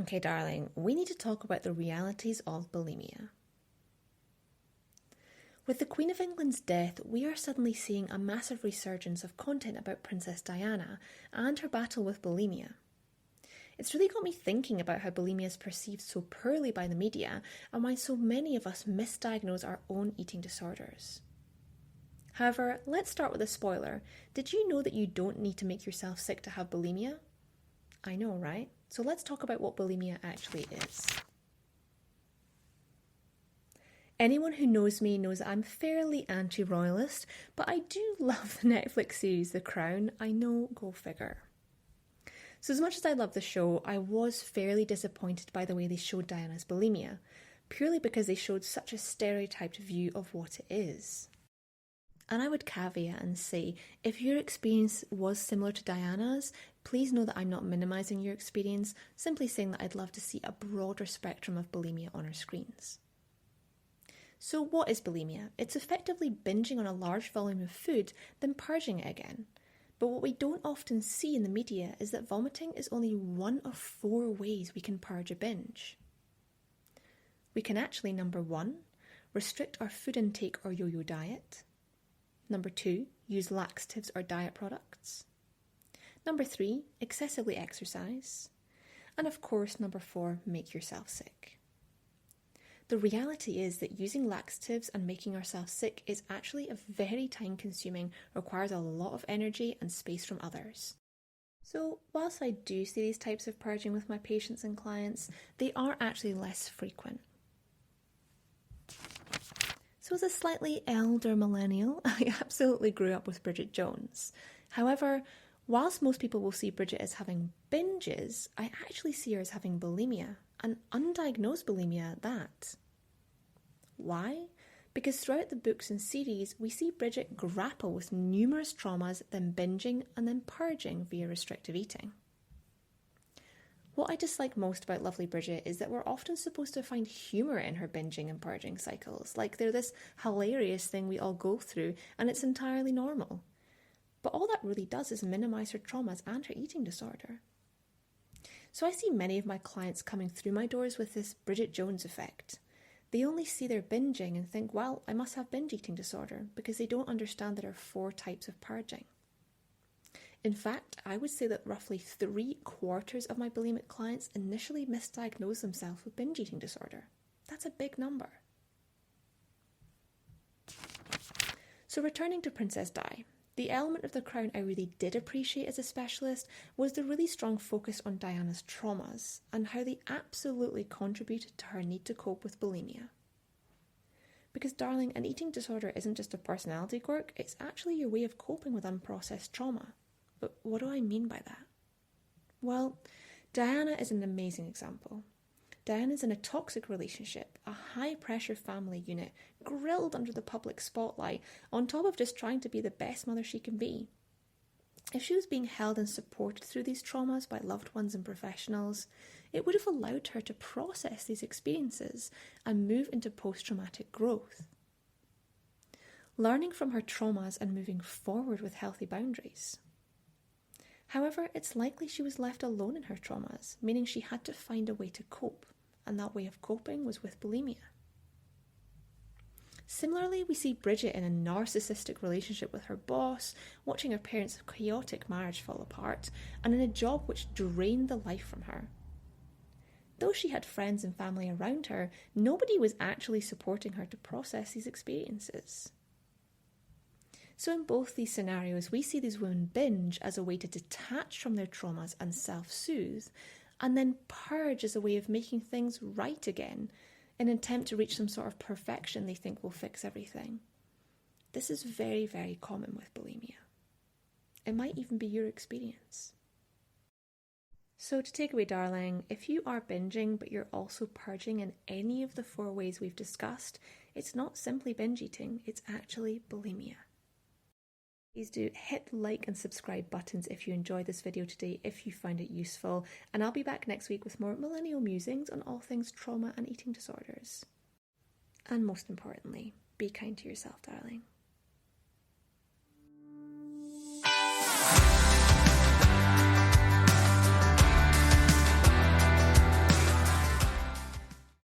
Okay, darling, we need to talk about the realities of bulimia. With the Queen of England's death, we are suddenly seeing a massive resurgence of content about Princess Diana and her battle with bulimia. It's really got me thinking about how bulimia is perceived so poorly by the media and why so many of us misdiagnose our own eating disorders. However, let's start with a spoiler. Did you know that you don't need to make yourself sick to have bulimia? I know, right? So let's talk about what bulimia actually is. Anyone who knows me knows that I'm fairly anti-royalist, but I do love the Netflix series The Crown. I know, go figure. So as much as I love the show, I was fairly disappointed by the way they showed Diana's bulimia, purely because they showed such a stereotyped view of what it is. And I would caveat and say, if your experience was similar to Diana's, please know that I'm not minimising your experience, simply saying that I'd love to see a broader spectrum of bulimia on our screens. So what is bulimia? It's effectively binging on a large volume of food, then purging it again. But what we don't often see in the media is that vomiting is only one of 4 ways we can purge a binge. We can actually, number 1, restrict our food intake or yo-yo diet. Number 2, use laxatives or diet products. Number 3, excessively exercise. And of course, number 4, make yourself sick. The reality is that using laxatives and making ourselves sick is actually a very time-consuming, requires a lot of energy and space from others. So whilst I do see these types of purging with my patients and clients, they are actually less frequent. So as a slightly elder millennial, I absolutely grew up with Bridget Jones. However, whilst most people will see Bridget as having binges, I actually see her as having bulimia, and undiagnosed bulimia at that. Why? Because throughout the books and series, we see Bridget grapple with numerous traumas, then binging and then purging via restrictive eating. What I dislike most about lovely Bridget is that we're often supposed to find humour in her binging and purging cycles, like they're this hilarious thing we all go through and it's entirely normal. But all that really does is minimise her traumas and her eating disorder. So I see many of my clients coming through my doors with this Bridget Jones effect. They only see their binging and think, well, I must have binge eating disorder, because they don't understand there are 4 types of purging. In fact, I would say that roughly 3/4 of my bulimic clients initially misdiagnose themselves with binge eating disorder. That's a big number. So returning to Princess Di, the element of The Crown I really did appreciate as a specialist was the really strong focus on Diana's traumas and how they absolutely contributed to her need to cope with bulimia. Because, darling, an eating disorder isn't just a personality quirk, it's actually your way of coping with unprocessed trauma. But what do I mean by that? Well, Diana is an amazing example. Diana's in a toxic relationship, a high-pressure family unit, grilled under the public spotlight, on top of just trying to be the best mother she can be. If she was being held and supported through these traumas by loved ones and professionals, it would have allowed her to process these experiences and move into post-traumatic growth. Learning from her traumas and moving forward with healthy boundaries. However, it's likely she was left alone in her traumas, meaning she had to find a way to cope, and that way of coping was with bulimia. Similarly, we see Bridget in a narcissistic relationship with her boss, watching her parents' chaotic marriage fall apart, and in a job which drained the life from her. Though she had friends and family around her, nobody was actually supporting her to process these experiences. So in both these scenarios, we see these women binge as a way to detach from their traumas and self-soothe, and then purge as a way of making things right again, in an attempt to reach some sort of perfection they think will fix everything. This is very, very common with bulimia. It might even be your experience. So to take away, darling, if you are binging but you're also purging in any of the 4 ways we've discussed, it's not simply binge eating, it's actually bulimia. Please do hit the like and subscribe buttons if you enjoyed this video today, if you found it useful, and I'll be back next week with more millennial musings on all things trauma and eating disorders. And most importantly, be kind to yourself, darling.